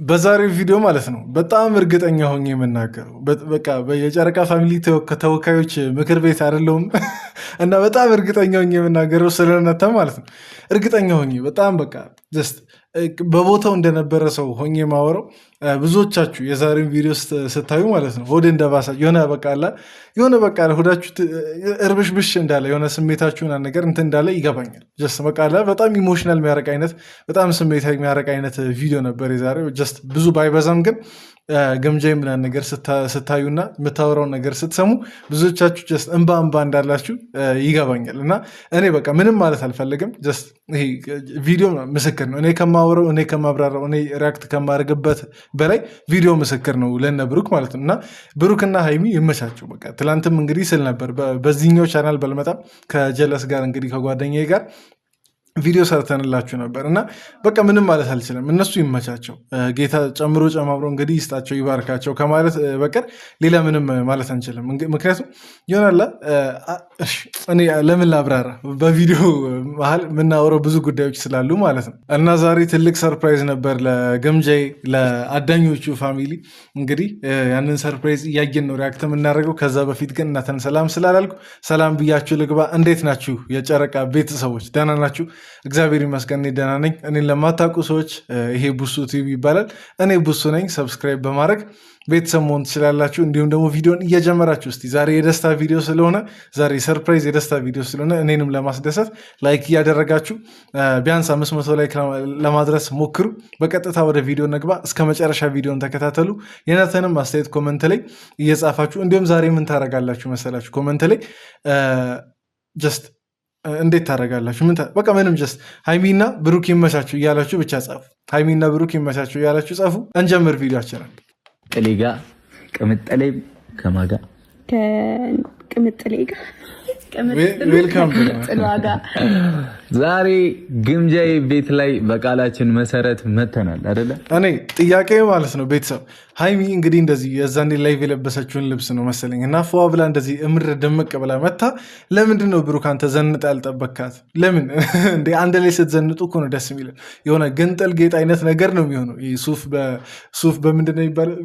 በዛሬው ቪዲዮ ማለት ነው በጣም እርግጠኛ ሆኜ የምናገረው በቃ የጨረቃ ፋሚሊ ተወካዮች ምክር ቤት አይደለሁም እና በጣም እርግጠኛ ሆኜ የምናገረው ስለነተ ማለት ነው። እርግጠኛ ሆኜ በጣም በቃ ጀስት በቦታው እንደነበረ ሰው ሆኜ ማወራው። ብዙዎቻችሁ የዛሬውን ቪዲዮ ስታዩ ማለት ነው ሆድ እንደባሳ የሆነ በቃ ሆዳችሁ እርብሽብሽ እንዳለ የሆነ ስሜታችሁን ነገር እንትን እንዳለ ይገባኛል። ጀስት በቃ በጣም ኢሞሽናል የሚያረቅ አይነት በጣም ስሜታዊ የሚያረቅ አይነት ቪዲዮ ነበር የዛሬው። ጀስት ብዙ ባይበዛም ግን ገምጃ ምናምን ነገር ስታዩና የምታወራውን ነገር ስትሰሙ ብዙዎቻችሁ ጀስት እንባ እንዳላችሁ ይገባኛል። እና እኔ በቃ ምንም ማለት አልፈልግም። ጀስት ይሄ ቪዲዮ ምስክር ነው። እኔ ከማወራው እኔ ከማብራራው እኔ ሪያክት ከማድረግበት በላይ ቪዲዮ ምስክር ነው ለነ ብሩክ ማለት ነው። እና ብሩክና ሀይሚ ይመቻቸው። በቃ ትላንትም እንግዲህ ስል ነበር በዚህኛው ቻናል በልመጣም ከጀለስ ጋር እንግዲህ ከጓደኛዬ ጋር ቪዲዮ ሰርተንላችሁ ነበር እና በቃ ምንም ማለት አልችልም። እነሱ ይመቻቸው፣ ጌታ ጨምሮ ጨማምሮ እንግዲህ ይስጣቸው ይባርካቸው ከማለት በቀር ሌላ ምንም ማለት አንችልም። ምክንያቱም ይሆናላ እኔ ለምን ላብራራ፣ በቪዲዮ መሀል የምናወረው ብዙ ጉዳዮች ስላሉ ማለት ነው። እና ዛሬ ትልቅ ሰርፕራይዝ ነበር ለገምጃይ ለአዳኞቹ ፋሚሊ። እንግዲህ ያንን ሰርፕራይዝ እያየን ነው ሪያክት የምናደርገው። ከዛ በፊት ግን እናንተን ሰላም ስላላልኩ ሰላም ብያችሁ ልግባ። እንዴት ናችሁ የጨረቃ ቤተሰቦች? ደህና ናችሁ? እግዚአብሔር ይመስገን ደህና ነኝ። እኔን ለማታውቁ ሰዎች ይሄ ቡሱ ቲቪ ይባላል። እኔ ቡሱ ነኝ። ሰብስክራይብ በማድረግ ቤተሰብ መሆን ትችላላችሁ። እንዲሁም ደግሞ ቪዲዮን እየጀመራችሁ እስቲ ዛሬ የደስታ ቪዲዮ ስለሆነ ዛሬ ሰርፕራይዝ የደስታ ቪዲዮ ስለሆነ እኔንም ለማስደሰት ላይክ እያደረጋችሁ ቢያንስ 500 ላይክ ለማድረስ ሞክሩ። በቀጥታ ወደ ቪዲዮ ነግባ። እስከ መጨረሻ ቪዲዮን ተከታተሉ። የናተንም አስተያየት ኮመንት ላይ እየጻፋችሁ እንዲሁም ዛሬ ምን ታደርጋላችሁ መሰላችሁ ኮመንት ላይ ጀስት እንዴት ታደርጋላችሁ? በቃ ምንም ጀስት ሃይሚና ብሩክ ይመቻችሁ እያላችሁ ብቻ ጻፉ። ሃይሚና ብሩክ ይመቻችሁ እያላችሁ ጻፉ። እንጀምር ቪዲዮአችንን። ቅምጥሌ ጋ ቅምጥሌ ከማጋ ቅምጥሌ ጋ ዛሬ ግምጃዬ ቤት ላይ በቃላችን መሰረት መተናል አይደለ? እኔ ጥያቄ ማለት ነው ቤተሰብ ሃይሚ እንግዲህ እንደዚህ የዛኔ ላይቭ የለበሰችውን ልብስ ነው መሰለኝ እና ፏ ብላ እንደዚህ እምር ደመቅ ብላ መታ። ለምንድን ነው ብሩክ አንተ ዘንጣ ያልጠበካት? ለምን እንደ አንድ ላይ ስትዘንጡ እኮ ነው ደስ የሚለው። የሆነ ገንጠል ጌጥ አይነት ነገር ነው የሚሆነው። ሱፍ በምንድን ነው የሚባለው?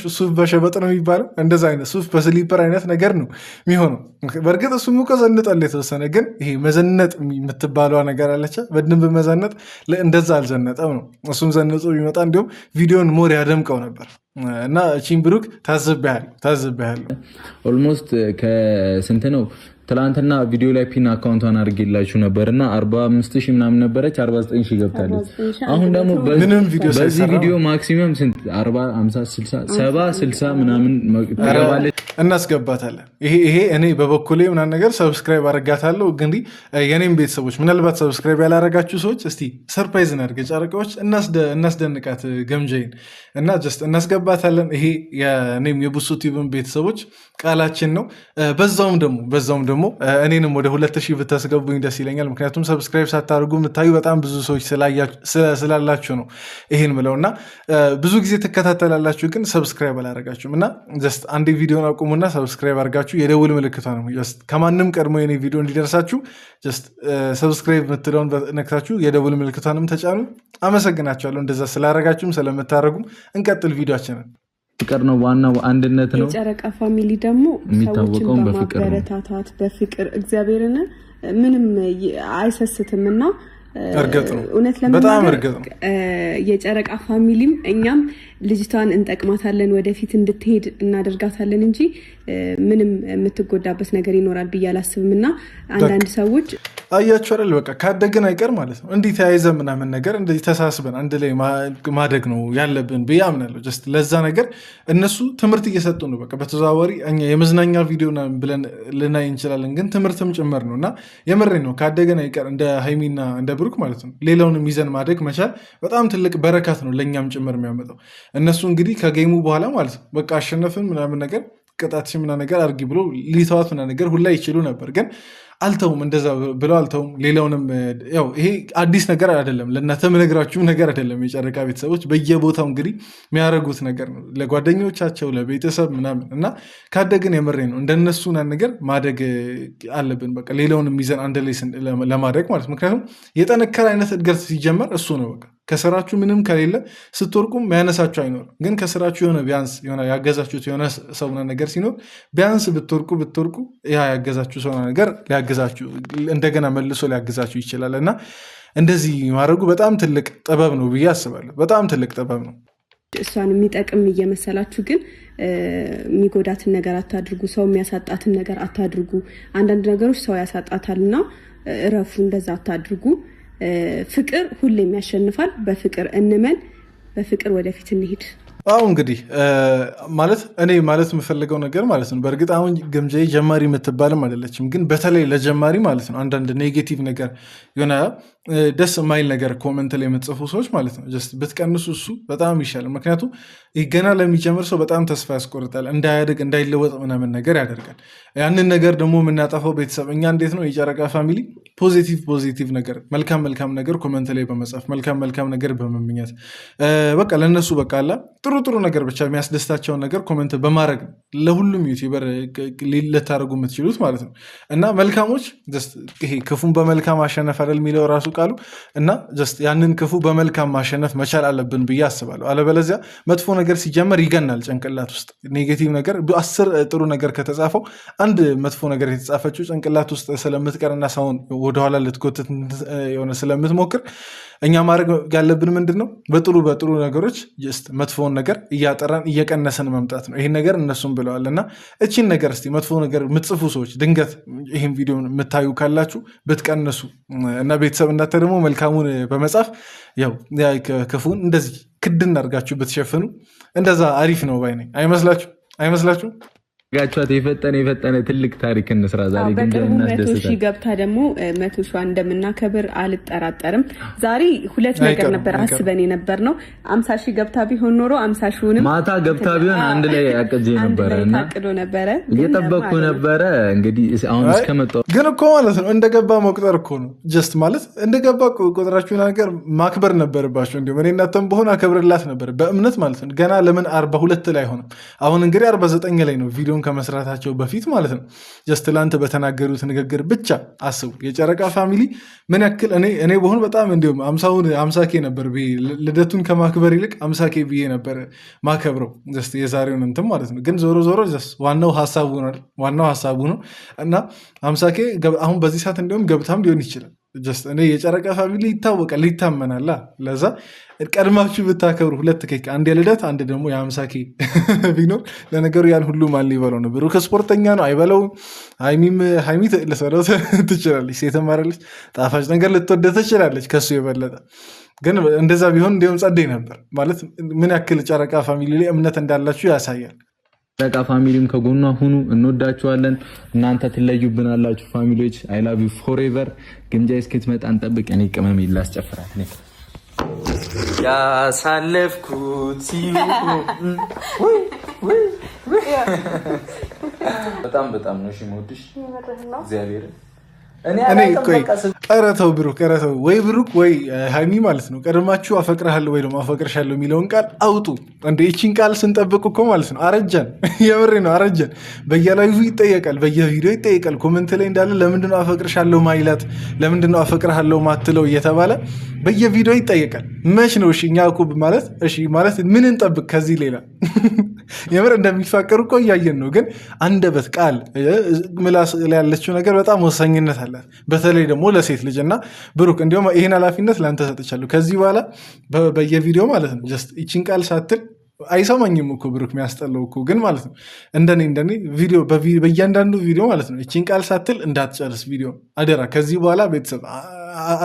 ሱፍ በሸበጥ ነው የሚባለው። እንደዛ አይነት ሱፍ በስሊፐር አይነት ነገር ነው የሚሆነው። በእርግጥ እሱም እኮ ዘንጣል የተወሰነ፣ ግን ይሄ መዘነጥ የምትባለዋ ነገር አለች። በደንብ መዘነጥ እንደዛ አልዘነጠም ነው። እሱም ዘንጦ ቢመጣ እንዲሁም ቪዲዮን ሞር ያደምቀው ነበር። እና እቺን ብሩክ ታዝቤያለሁ። ኦልሞስት ከስንት ነው ትላንትና ቪዲዮ ላይ ፒን አካውንቷን አድርጌላችሁ ነበር እና 45,000 ምናምን ነበረች 49,000 ገብታለች። አሁን ደግሞ በዚህ ቪዲዮ ማክሲመም ስንት 40 50 60 70 60 ምናምን ትገባለች። እናስገባታለን። ይሄ እኔ በበኩሌ ምናምን ነገር ሰብስክራይብ አደርጋታለሁ። እንግዲህ የኔም ቤተሰቦች ምናልባት ሰብስክራይብ ያላረጋችሁ ሰዎች እስቲ ሰርፕራይዝ እናድርግ፣ ጨረቃዎች እናስደንቃት ገምጃይን እና ጀስት እናስገባታለን። ይሄ የኔም የቡሱ ቲቪን ቤተሰቦች ቃላችን ነው። በዛውም ደግሞ እኔንም ወደ 2,000 ብታስገቡኝ ደስ ይለኛል። ምክንያቱም ሰብስክራይብ ሳታደርጉ የምታዩ በጣም ብዙ ሰዎች ስላላችሁ ነው ይሄን ምለው እና ብዙ ጊዜ ትከታተላላችሁ ግን ሰብስክራይብ አላረጋችሁም እና ጀስት አንዴ ቪዲዮን አቁሙና ሰብስክራይብ አድርጋችሁ የደውል ምልክቷ ነው ከማንም ቀድሞ የኔ ቪዲዮ እንዲደርሳችሁ ጀስት ሰብስክራይብ የምትለውን ነክታችሁ የደውል ምልክቷንም ተጫኑ። አመሰግናችኋለሁ እንደዛ ስላረጋችሁም ስለምታደርጉም። እንቀጥል ቪዲዮአችንን። ፍቅር ነው ዋናው፣ አንድነት ነው። የጨረቃ ፋሚሊ ደግሞ ሰዎችን በማበረታታት በፍቅር እግዚአብሔርን ምንም አይሰስትም እና እርግጥ ነው እውነት ለመናገር የጨረቃ ፋሚሊም እኛም ልጅቷን እንጠቅማታለን፣ ወደፊት እንድትሄድ እናደርጋታለን እንጂ ምንም የምትጎዳበት ነገር ይኖራል ብዬ አላስብም። እና አንዳንድ ሰዎች አያችሁ አይደል በቃ ካደግን አይቀር ማለት ነው እንዲህ ተያይዘ ምናምን ነገር እንደዚህ ተሳስበን አንድ ላይ ማደግ ነው ያለብን ብዬ አምናለሁ። ጀስት ለዛ ነገር እነሱ ትምህርት እየሰጡ ነው። በቃ በተዘዋዋሪ እኛ የመዝናኛ ቪዲዮ ብለን ልናይ እንችላለን፣ ግን ትምህርትም ጭምር ነው እና የምሬ ነው። ካደግን አይቀር እንደ ሃይሚና እንደ ብሩክ ማለት ነው ሌላውንም ይዘን ማደግ መቻል በጣም ትልቅ በረከት ነው ለእኛም ጭምር የሚያመጣው። እነሱ እንግዲህ ከጌሙ በኋላ ማለት ነው በቃ አሸነፍን ምናምን ነገር ቅጣት ምና ነገር አርጊ ብሎ ሊተዋት ምና ነገር ሁላ ይችሉ ነበር፣ ግን አልተውም። እንደዛ ብለው አልተውም። ሌላውንም ያው ይሄ አዲስ ነገር አይደለም፣ ለእናንተ ምነግራችሁ ነገር አይደለም። የጨረቃ ቤተሰቦች በየቦታው እንግዲህ የሚያደርጉት ነገር ነው ለጓደኞቻቸው ለቤተሰብ ምናምን እና ካደግን የምሬ ነው እንደነሱ ነገር ማደግ አለብን። በቃ ሌላውንም ይዘን አንድ ላይ ለማድረግ ማለት ምክንያቱም የጠነከረ አይነት እድገት ሲጀመር እሱ ነው በቃ ከስራችሁ ምንም ከሌለ ስትወርቁም ያነሳችሁ አይኖርም። ግን ከስራችሁ የሆነ ቢያንስ የሆነ ያገዛችሁት የሆነ ሰው ነገር ሲኖር ቢያንስ ብትወርቁ ያ ያገዛችሁ ሰው ነገር ሊያገዛችሁ እንደገና መልሶ ሊያገዛችሁ ይችላል እና እንደዚህ ማድረጉ በጣም ትልቅ ጥበብ ነው ብዬ አስባለሁ። በጣም ትልቅ ጥበብ ነው። እሷን የሚጠቅም እየመሰላችሁ ግን የሚጎዳትን ነገር አታድርጉ። ሰው የሚያሳጣትን ነገር አታድርጉ። አንዳንድ ነገሮች ሰው ያሳጣታልና እረፉ። እንደዛ አታድርጉ። ፍቅር ሁሌም ያሸንፋል። በፍቅር እንመን፣ በፍቅር ወደፊት እንሂድ። አሁ እንግዲህ ማለት እኔ ማለት የምፈልገው ነገር ማለት ነው። በእርግጥ አሁን ገምጃዬ ጀማሪ የምትባልም አይደለችም፣ ግን በተለይ ለጀማሪ ማለት ነው አንዳንድ ኔጌቲቭ ነገር የሆነ ደስ የማይል ነገር ኮመንት ላይ የምትጽፉ ሰዎች ማለት ነው ጀስት ብትቀንሱ እሱ በጣም ይሻላል። ምክንያቱም ገና ለሚጀምር ሰው በጣም ተስፋ ያስቆርጣል፣ እንዳያድግ እንዳይለወጥ ምናምን ነገር ያደርጋል። ያንን ነገር ደግሞ የምናጠፋው ቤተሰብ እኛ እንዴት ነው የጨረቃ ፋሚሊ ፖዚቲቭ ነገር መልካም ነገር ኮመንት ላይ በመጻፍ መልካም ነገር በመመኘት በቃ ለእነሱ በቃ አላ ጥሩ ነገር ብቻ የሚያስደስታቸውን ነገር ኮመንት በማድረግ ለሁሉም ዩቲዩበር ልታደርጉ የምትችሉት ማለት ነው። እና መልካሞች ይሄ ክፉን በመልካም አሸነፍ አይደል የሚለው ራሱ ቃሉ እና ያንን ክፉ በመልካም ማሸነፍ መቻል አለብን ብዬ አስባለሁ። አለበለዚያ መጥፎ ነገር ሲጀመር ይገናል ጭንቅላት ውስጥ ኔጌቲቭ ነገር 10 ጥሩ ነገር ከተጻፈው አንድ መጥፎ ነገር የተጻፈችው ጭንቅላት ውስጥ ስለምትቀርና ሰውን ወደኋላ ልትጎትት የሆነ ስለምትሞክር እኛ ማድረግ ያለብን ምንድን ነው? በጥሩ ነገሮች መጥፎውን ነገር እያጠራን እየቀነሰን መምጣት ነው። ይህን ነገር እነሱም ብለዋል እና እቺን ነገር እስቲ መጥፎ ነገር የምትጽፉ ሰዎች ድንገት ይህን ቪዲዮ የምታዩ ካላችሁ ብትቀንሱ እና ቤተሰብ እንዳተ ደግሞ መልካሙን በመጻፍ ያው ክፉን እንደዚህ ክድን አድርጋችሁ ብትሸፍኑ እንደዛ አሪፍ ነው ባይ ነኝ። አይመስላችሁ? ጋቻት የፈጠነ ትልቅ ታሪክ እንስራ ዛሬ። ግን በቅርቡ 100 ሺህ ገብታ ደግሞ 100 ሺህ እንደምናከብር አልጠራጠርም። ዛሬ ሁለት ነገር ነበር አስበን የነበር ነው። 50 ሺህ ገብታ ቢሆን ኖሮ 50 ሺህንም ማታ ገብታ ቢሆን አንድ ላይ አቀጀ ነበረና ታቅዶ ነበረ እየጠበቅኩ ነበረ። እንግዲህ አሁን እስከመጣው ግን እኮ ማለት ነው እንደገባ መቁጠር እኮ ነው። ጀስት ማለት እንደገባ ቁጥራችሁን ነገር ማክበር ነበረባችሁ። እንዲሁም እኔ እናንተም በሆነ አከብርላት ነበር በእምነት ማለት ነው። ገና ለምን 42 ላይ ሆነ? አሁን እንግዲህ 49 ላይ ነው ቪዲዮ ከመስራታቸው በፊት ማለት ነው። ጀስት ላንተ በተናገሩት ንግግር ብቻ አስቡ። የጨረቃ ፋሚሊ ምን ያክል እኔ በሆን በጣም እንዲሁም 50K ነበር ልደቱን ከማክበር ይልቅ 50K ብዬ ነበር ማከብረው ጀስት የዛሬውን እንትን ማለት ነው። ግን ዞሮ ጀስት ዋናው ሀሳቡ ነው እና 50K አሁን በዚህ ሰዓት እንዲሁም ገብታም ሊሆን ይችላል። ጀስት እኔ የጨረቃ ፋሚሊ ይታወቃል፣ ይታመናላ። ለዛ ቀድማችሁ ብታከብሩ 2 ኬክ፣ አንድ የልደት አንድ ደግሞ የ50K ቢኖር ለነገሩ ያን ሁሉ ማን ሊበለው ነው? ብሩክ ስፖርተኛ ነው አይበለውም። ሀይሚ ልሰለው ትችላለች፣ ሴትም አይደለች፣ ጣፋጭ ነገር ልትወደ ትችላለች ከሱ የበለጠ። ግን እንደዛ ቢሆን እንዲሁም ጸደይ ነበር ማለት ምን ያክል ጨረቃ ፋሚሊ ላይ እምነት እንዳላችሁ ያሳያል። ጨረቃ ፋሚሊም ከጎኗ ሁኑ፣ እንወዳችኋለን። እናንተ ትለዩብናላችሁ ፋሚሊዎች። አይ ላቭ ዩ ፎሬቨር። ግምጃ እስክትመጣ እንጠብቅ። እኔ ቅመም ላስጨፍራት ነው ያሳለፍኩት በጣም ነው የምወድሽ እግዚአብሔር። እኔ ቆይ ኧረ ተው ብሩክ ወይ ብሩክ ወይ ሀይሚ ማለት ነው ቀድማችሁ አፈቅርሃለሁ ወይ ደግሞ አፈቅርሻለሁ የሚለውን ቃል አውጡ። እንደ ይቺን ቃል ስንጠብቅ እኮ ማለት ነው አረጀን። የምሬ ነው አረጀን። በየላይዙ ይጠየቃል፣ በየቪዲዮ ይጠየቃል። ኮመንት ላይ እንዳለ ለምንድነው አፈቅርሻለሁ ማይላት፣ ለምንድነው አፈቅርሃለሁ ማትለው እየተባለ በየቪዲዮ ይጠየቃል። መች ነው እሺ እኛ እኮ ማለት ምን እንጠብቅ ከዚህ ሌላ? የምር እንደሚፋቀሩ እኮ እያየን ነው። ግን አንደበት ቃል ምላስ ላይ ያለችው ነገር በጣም ወሳኝነት አላት፣ በተለይ ደግሞ ለሴት ልጅ እና ብሩክ እንዲሁም ይህን ኃላፊነት ለአንተ ሰጥቻለሁ። ከዚህ በኋላ በየቪዲዮ ማለት ነው ጀስት ይችን ቃል ሳትል አይሰማኝም እኮ ብሩክ የሚያስጠላው እኮ ግን ማለት ነው እንደኔ ቪዲዮ በእያንዳንዱ ቪዲዮ ማለት ነው ይችን ቃል ሳትል እንዳትጨርስ ቪዲዮ አደራ። ከዚህ በኋላ ቤተሰብ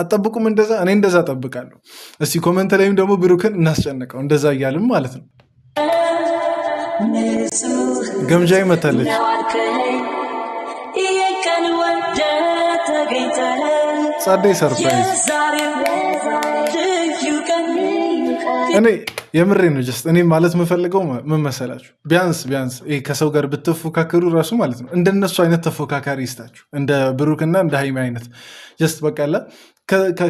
አጠብቁም እንደዛ፣ እኔ እንደዛ ጠብቃለሁ። እስቲ ኮመንት ላይም ደግሞ ብሩክን እናስጨንቀው እንደዛ እያልም ማለት ነው። ገምጃ ይመታለች። ጸደይ ሰርፕራይዝ። እኔ የምሬ ነው ጀስት እኔ ማለት የምፈልገው ምን መሰላችሁ? ቢያንስ ከሰው ጋር ብትፎካከሩ ራሱ ማለት ነው እንደነሱ አይነት ተፎካካሪ ይስጣችሁ፣ እንደ ብሩክና እንደ ሀይሚ አይነት ጀስት በቃላ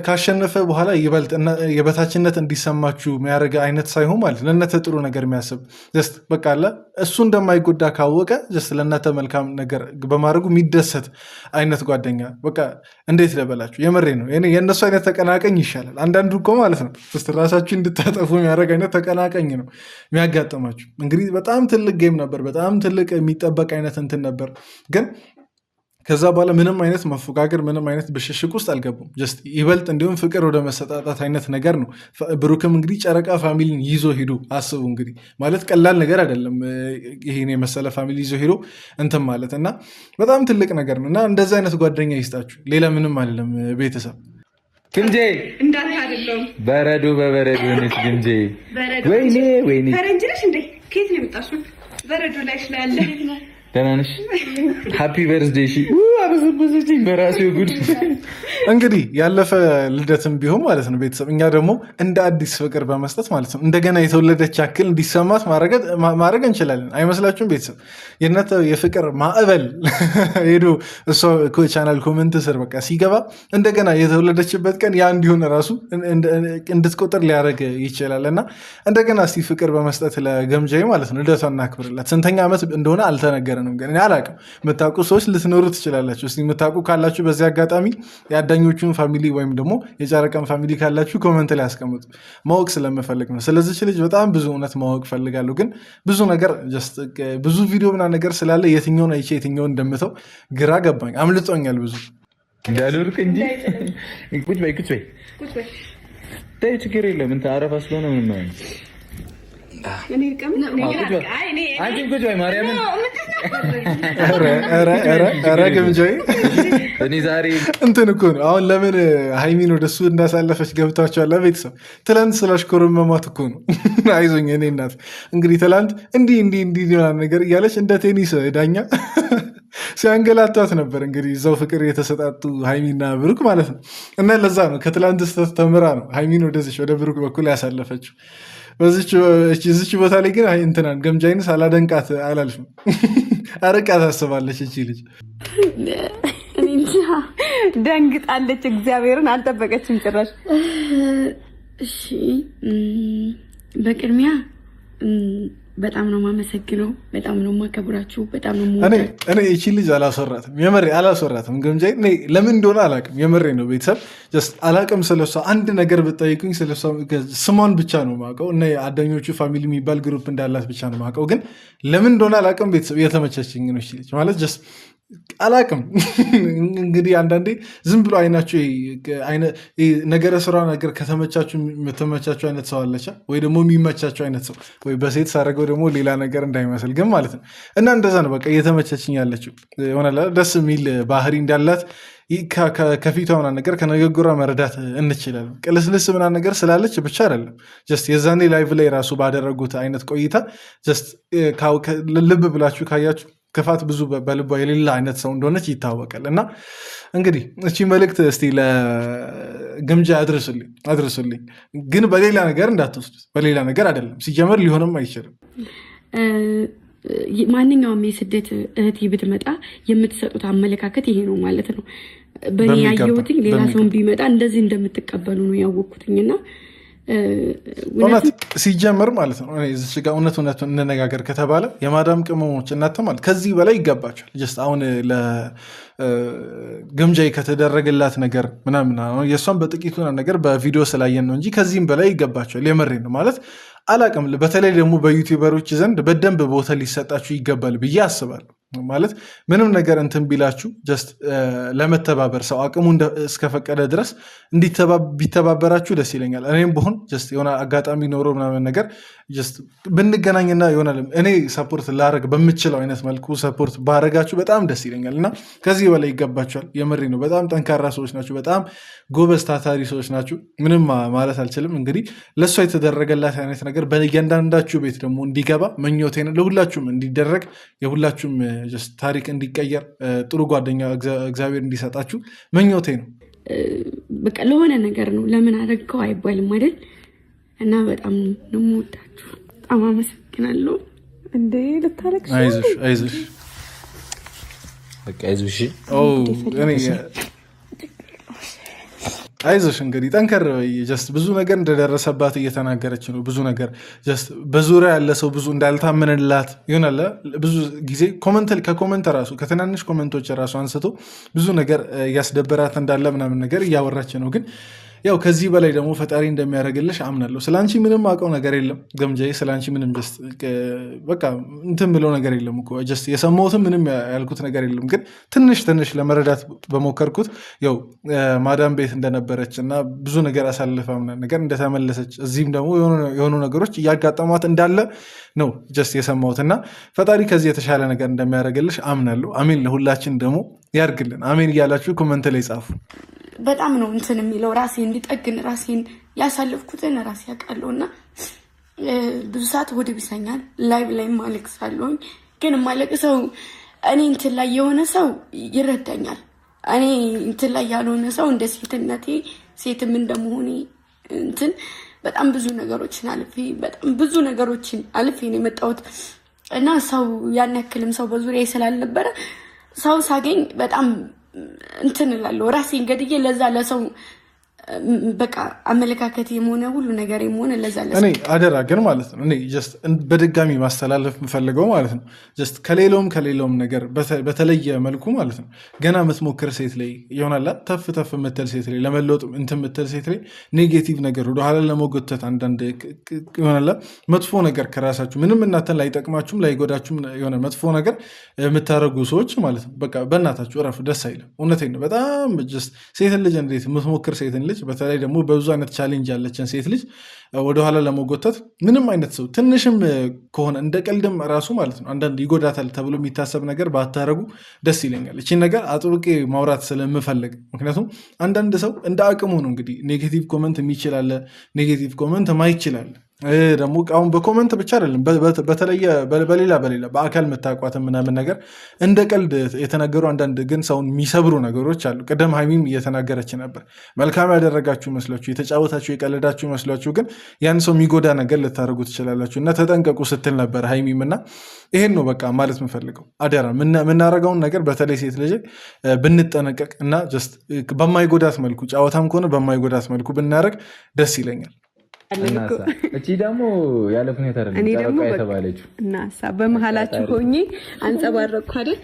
ካሸነፈ በኋላ ይበልጥ የበታችነት እንዲሰማችሁ የሚያደርግ አይነት ሳይሆን ማለት ለእናንተ ጥሩ ነገር የሚያስብ ጀስት በቃ አለ እሱ እንደማይጎዳ ካወቀ ጀስት ለእናንተ መልካም ነገር በማድረጉ የሚደሰት አይነት ጓደኛ በቃ እንዴት ልበላችሁ፣ የምሬ ነው። የእነሱ አይነት ተቀናቀኝ ይሻላል። አንዳንዱ እኮ ማለት ነው ስ ራሳችሁ እንድታጠፉ የሚያደርግ አይነት ተቀናቀኝ ነው የሚያጋጥማችሁ። እንግዲህ በጣም ትልቅ ጌም ነበር፣ በጣም ትልቅ የሚጠበቅ አይነት እንትን ነበር ግን ከዛ በኋላ ምንም አይነት መፎጋገር ምንም አይነት ብሽሽቅ ውስጥ አልገቡም። ጀስት ይበልጥ እንዲሁም ፍቅር ወደ መሰጣጣት አይነት ነገር ነው። ብሩክም እንግዲህ ጨረቃ ፋሚሊን ይዞ ሄዶ አስቡ እንግዲህ ማለት ቀላል ነገር አይደለም። ይሄን የመሰለ ፋሚሊ ይዞ ሄዶ እንትን ማለት እና በጣም ትልቅ ነገር ነው እና እንደዚህ አይነት ጓደኛ ይስጣችሁ። ሌላ ምንም አይደለም። ቤተሰብ ግምጄ በረዶ በበረዶ ነች ግምጄ። ወይኔ ወይኔ ፈረንጅ ነሽ እንዴ? ከየት ነው የመጣሽው? በረዶ ላይ ስላለ ደህና ነሽ? ሃፒ በርዝዴይ። አበዘበዘችኝ በራሴው ጉድ። እንግዲህ ያለፈ ልደትም ቢሆን ማለት ነው ቤተሰብ እኛ ደግሞ እንደ አዲስ ፍቅር በመስጠት ማለት ነው እንደገና የተወለደች ያክል እንዲሰማት ማድረግ እንችላለን። አይመስላችሁም ቤተሰብ? የእናንተ የፍቅር ማዕበል ሄዶ እሷ ቻናል ኮመንት ስር በቃ ሲገባ እንደገና የተወለደችበት ቀን ያ እንዲሆን ራሱ እንድትቆጥር ሊያደርግ ይችላል እና እንደገና እስቲ ፍቅር በመስጠት ለገምጃዬ ማለት ነው ልደቷን እናክብርላት። ስንተኛ ዓመት እንደሆነ አልተነገረንም ግን እኔ አላውቅም። የምታውቁ ሰዎች ልትኖሩ ትችላላችሁ። እስቲ የምታውቁ ካላችሁ በዚህ አጋጣሚ የአዳኞቹን ፋሚሊ ወይም ደግሞ የጨረቃን ፋሚሊ ካላችሁ ኮመንት ላይ ያስቀምጡ። ማወቅ ስለምፈልግ ነው። ስለዚች ልጅ በጣም ብዙ እውነት ማወቅ ፈልጋለሁ። ግን ብዙ ነገር ብዙ ቪዲዮ ምናምን ነገር ስላለ የትኛውን አይቼ የትኛውን እንደምተው ግራ ገባኝ፣ አምልጦኛል ብዙ እንዳልወርቅ እንጂ ቁጭ በይ ቁጭ በይ ችግር የለም እንትን አረፋ ስለሆነ ምን ነው እንትን እኮ ነው። አሁን ለምን ሃይሚን ወደሱ እንዳሳለፈች ገብታችኋል? ቤተሰብ ትላንት ስላሽኮረመማት እኮ ነው። አይዞኝ እኔ እናት እንግዲህ ትላንት እንዲህ ነገር እያለች እንደ ቴኒስ ዳኛ ሲያንገላቷት ነበር። እንግዲህ እዛው ፍቅር የተሰጣጡ ሃይሚና ብሩክ ማለት ነው። እና ለዛ ነው ከትላንት ስህተት ተምራ ነው ሃይሚን ወደዚች ወደ ብሩክ በኩል ያሳለፈችው። በዚች ቦታ ላይ ግን እንትናን ገምጃይን ሳላደንቃት አላልፍም። አርቃ ታስባለች እቺ ልጅ። ደንግጣለች። እግዚአብሔርን አልጠበቀችም ጭራሽ። እሺ በቅድሚያ በጣም ነው የማመሰግነው። በጣም ነው የማከብራችሁ። በጣም ነው እኔ እቺ ልጅ አላስወራትም፣ የምሬ አላስወራትም። ገምጃይ ለምን እንደሆነ አላውቅም፣ የምሬ ነው ቤተሰብ አላውቅም። ስለሷ አንድ ነገር ብጠይቁኝ ስለሷ ስሟን ብቻ ነው የማውቀው እና የአዳኞቹ ፋሚሊ የሚባል ግሩፕ እንዳላት ብቻ ነው የማውቀው። ግን ለምን እንደሆነ አላውቅም ቤተሰብ። የተመቸችኝ ነው እቺ ልጅ ማለት አላቅም እንግዲህ አንዳንዴ ዝም ብሎ አይናቸው ነገረ ስራ ነገር ከተመቻችሁ የምትመቻቸው አይነት ሰው አለች፣ ወይ ደግሞ የሚመቻቸው አይነት ሰው ወይ በሴት ሳደርገው ደግሞ ሌላ ነገር እንዳይመስል ግን ማለት ነው። እና እንደዛ ነው በቃ እየተመቸችኝ ያለችው ሆነ ደስ የሚል ባህሪ እንዳላት ከፊቷ ምናምን ነገር ከንግግሯ መረዳት እንችላለን። ቅልስልስ ምናምን ነገር ስላለች ብቻ አይደለም ጀስት የዛኔ ላይቭ ላይ ራሱ ባደረጉት አይነት ቆይታ ጀስት ልብ ብላችሁ ካያችሁ ክፋት ብዙ በልቧ የሌላ አይነት ሰው እንደሆነች ይታወቃል። እና እንግዲህ እቺ መልእክት እስቲ ለግምጃ አድርሱልኝ፣ ግን በሌላ ነገር እንዳትወስዱት። በሌላ ነገር አይደለም፣ ሲጀመር ሊሆንም አይችልም። ማንኛውም የስደት እህት ብትመጣ የምትሰጡት አመለካከት ይሄ ነው ማለት ነው። በእኔ ያየሁትኝ ሌላ ሰውን ቢመጣ እንደዚህ እንደምትቀበሉ ነው ያወቅኩትኝና እውነት ሲጀምር ማለት ነው። እዚች ጋር እውነት እንነጋገር ከተባለ የማዳም ቅመሞች እናንተ ማለት ከዚህ በላይ ይገባቸዋል። ጀስት አሁን ለግምጃይ ከተደረገላት ነገር ምናምን የእሷን በጥቂቱ ነገር በቪዲዮ ስላየን ነው እንጂ ከዚህም በላይ ይገባቸዋል። የመሬ ነው ማለት አላቅም። በተለይ ደግሞ በዩቲዩበሮች ዘንድ በደንብ ቦታ ሊሰጣችሁ ይገባል ብዬ አስባለሁ። ማለት ምንም ነገር እንትን ቢላችሁ ጀስት ለመተባበር ሰው አቅሙ እስከፈቀደ ድረስ ቢተባበራችሁ ደስ ይለኛል። እኔም ብሆን ጀስት የሆነ አጋጣሚ ኖሮ ምናምን ነገር ጀስት ብንገናኝና ይሆናል እኔ ሰፖርት ላረግ በምችለው አይነት መልኩ ሰፖርት ባረጋችሁ በጣም ደስ ይለኛል። እና ከዚህ በላይ ይገባችኋል። የምሬ ነው። በጣም ጠንካራ ሰዎች ናቸው። በጣም ጎበዝ ታታሪ ሰዎች ናቸው። ምንም ማለት አልችልም። እንግዲህ ለእሷ የተደረገላት አይነት ነገር በእያንዳንዳችሁ ቤት ደግሞ እንዲገባ ምኞቴ ነው። ለሁላችሁም እንዲደረግ የሁላችሁም ታሪክ እንዲቀየር ጥሩ ጓደኛ እግዚአብሔር እንዲሰጣችሁ ምኞቴ ነው። በቃ ለሆነ ነገር ነው ለምን አደረግከው አይባልም አይደል? እና በጣም ነው የምወዳችሁ። በጣም አመሰግናለሁ። እንዴ ልታለቅሽ? አይዞሽ በቃ አይዞሽ። አይዞሽ እንግዲህ ጠንከር ጀስት ብዙ ነገር እንደደረሰባት እየተናገረች ነው። ብዙ ነገር ጀስት በዙሪያ ያለ ሰው ብዙ እንዳልታመንላት ይሆናል። ብዙ ጊዜ ከኮመንት ራሱ ከትናንሽ ኮመንቶች ራሱ አንስቶ ብዙ ነገር እያስደበራት እንዳለ ምናምን ነገር እያወራች ነው ግን ያው ከዚህ በላይ ደግሞ ፈጣሪ እንደሚያደርግልሽ አምናለሁ። ስለአንቺ ምንም አውቀው ነገር የለም ገምጃዬ፣ ስለአንቺ ምንም በቃ እንትን ብለው ነገር የለም እኮ የሰማሁትም ምንም ያልኩት ነገር የለም። ግን ትንሽ ለመረዳት በሞከርኩት ያው ማዳም ቤት እንደነበረች እና ብዙ ነገር አሳልፋ ምናምን ነገር እንደተመለሰች እዚህም ደግሞ የሆኑ ነገሮች እያጋጠሟት እንዳለ ነው የሰማሁት እና ፈጣሪ ከዚህ የተሻለ ነገር እንደሚያደርግልሽ አምናለሁ። አሜን። ለሁላችን ደግሞ ያርግልን። አሜን እያላችሁ ኮመንት ላይ ጻፉ። በጣም ነው እንትን የሚለው ራሴ እንዲጠግን ራሴን ያሳለፍኩትን ራሴ ያውቃለሁ እና ብዙ ሰዓት ወደ ቢሰኛል ላይቭ ላይ ማለቅሳለሁኝ። ግን ማለቅሰው እኔ እንትን ላይ የሆነ ሰው ይረዳኛል። እኔ እንትን ላይ ያልሆነ ሰው እንደ ሴትነቴ ሴትም እንደመሆኔ እንትን በጣም ብዙ ነገሮችን አልፌ ነው የመጣሁት እና ሰው ያን ያክልም ሰው በዙሪያ ስላልነበረ ሰው ሳገኝ በጣም እንትን እላለሁ ራሴን ገድዬ ለዛ ለሰው በቃ አመለካከት የሆነ ሁሉ ነገር የሆነ ለዛ እኔ አደራ ግን ማለት ነው እኔ በድጋሚ ማስተላለፍ የምፈልገው ማለት ነው ከሌለውም ነገር በተለየ መልኩ ማለት ነው ገና የምትሞክር ሴት ላይ ይሆናላ ተፍ የምትል ሴት ላይ ለመለወጥ እንትን የምትል ሴት ላይ ኔጌቲቭ ነገር ወደኋላ ለመጎተት አንዳንድ ይሆናላ መጥፎ ነገር ከራሳችሁ ምንም እናንተን ላይጠቅማችሁም ላይጎዳችሁም የሆነ መጥፎ ነገር የምታደርጉ ሰዎች ማለት ነው በቃ በእናታችሁ እረፉ። ደስ አይልም። እውነቴን ነው። በጣም ሴትን ልጅ እንዴት የምትሞክር ሴትን ልጅ በተለይ ደግሞ በብዙ አይነት ቻሌንጅ ያለችን ሴት ልጅ ወደኋላ ለመጎተት ምንም አይነት ሰው ትንሽም ከሆነ እንደ ቀልድም ራሱ ማለት ነው አንዳንድ ይጎዳታል ተብሎ የሚታሰብ ነገር ባታረጉ ደስ ይለኛል። እቺን ነገር አጥብቄ ማውራት ስለምፈልግ ምክንያቱም አንዳንድ ሰው እንደ አቅሙ ነው እንግዲህ ኔጌቲቭ ኮመንት የሚችላለ ኔጌቲቭ ኮመንት ማይችላለ ደግሞ አሁን በኮመንት ብቻ አይደለም በተለየ በሌላ በአካል የምታውቋት ምናምን ነገር እንደ ቀልድ የተነገሩ አንዳንድ ግን ሰውን የሚሰብሩ ነገሮች አሉ። ቅደም ሀይሚም እየተናገረች ነበር። መልካም ያደረጋችሁ መስሏችሁ የተጫወታችሁ የቀለዳችሁ መስሏችሁ ግን ያን ሰው የሚጎዳ ነገር ልታደርጉ ትችላላችሁ እና ተጠንቀቁ ስትል ነበር ሀይሚም እና ይሄን ነው በቃ ማለት የምፈልገው። አደራ የምናረገውን ነገር በተለይ ሴት ልጅ ብንጠነቀቅ እና በማይጎዳት መልኩ ጨዋታም ከሆነ በማይጎዳት መልኩ ብናደረግ ደስ ይለኛል። እቺ ደግሞ ያለ ሁኔታ አይደለም ጨረቃ የተባለችው እናሳ በመሃላችሁ ሆኜ አንጸባረቅኩ አይደል?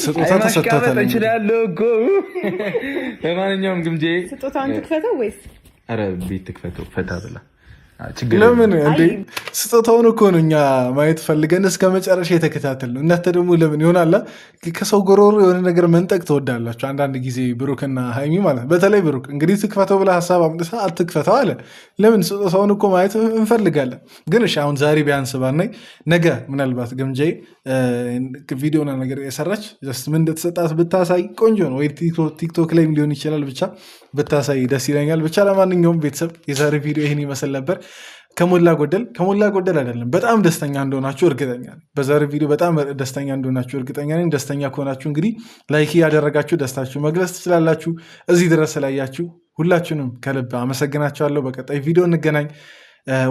ስጦታ ተሰጥቷታል እችላለሁ እኮ በማንኛውም ግምጄ ስጦታውን ትክፈተው ወይስ ኧረ ቤት ትክፈተው ፈታ ብላ ለምን እንዴ ስጦታውን እኮ ነው እኛ ማየት ፈልገን እስከ መጨረሻ የተከታተል ነው። እናንተ ደግሞ ለምን ይሆናላ ከሰው ጎሮሮ የሆነ ነገር መንጠቅ ትወዳላችሁ አንዳንድ ጊዜ። ብሩክና ሀይሚ ማለት በተለይ ብሩክ እንግዲህ ትክፈተው ብላ ሀሳብ አምጥታ አትክፈተው አለ። ለምን ስጦታውን እኮ ማየት እንፈልጋለን። ግን እሺ አሁን ዛሬ ቢያንስ ባናይ ነገ ምናልባት ገምጃዬ ቪዲዮና ነገር የሰራች ምን እንደተሰጣት ብታሳይ ቆንጆ ነው። ወይ ቲክቶክ ላይም ሊሆን ይችላል ብቻ ብታሳይ ደስ ይለኛል። ብቻ ለማንኛውም ቤተሰብ የዛሬ ቪዲዮ ይህን ይመስል ነበር። ከሞላ ጎደል አይደለም በጣም ደስተኛ እንደሆናችሁ እርግጠኛ ነኝ። በዛሬ ቪዲዮ በጣም ደስተኛ እንደሆናችሁ እርግጠኛ ነኝ። ደስተኛ ከሆናችሁ እንግዲህ ላይክ ያደረጋችሁ ደስታችሁ መግለጽ ትችላላችሁ። እዚህ ድረስ ስላያችሁ ሁላችሁንም ከልብ አመሰግናችኋለሁ። በቀጣይ ቪዲዮ እንገናኝ።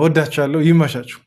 ወዳችኋለሁ። ይመሻችሁ።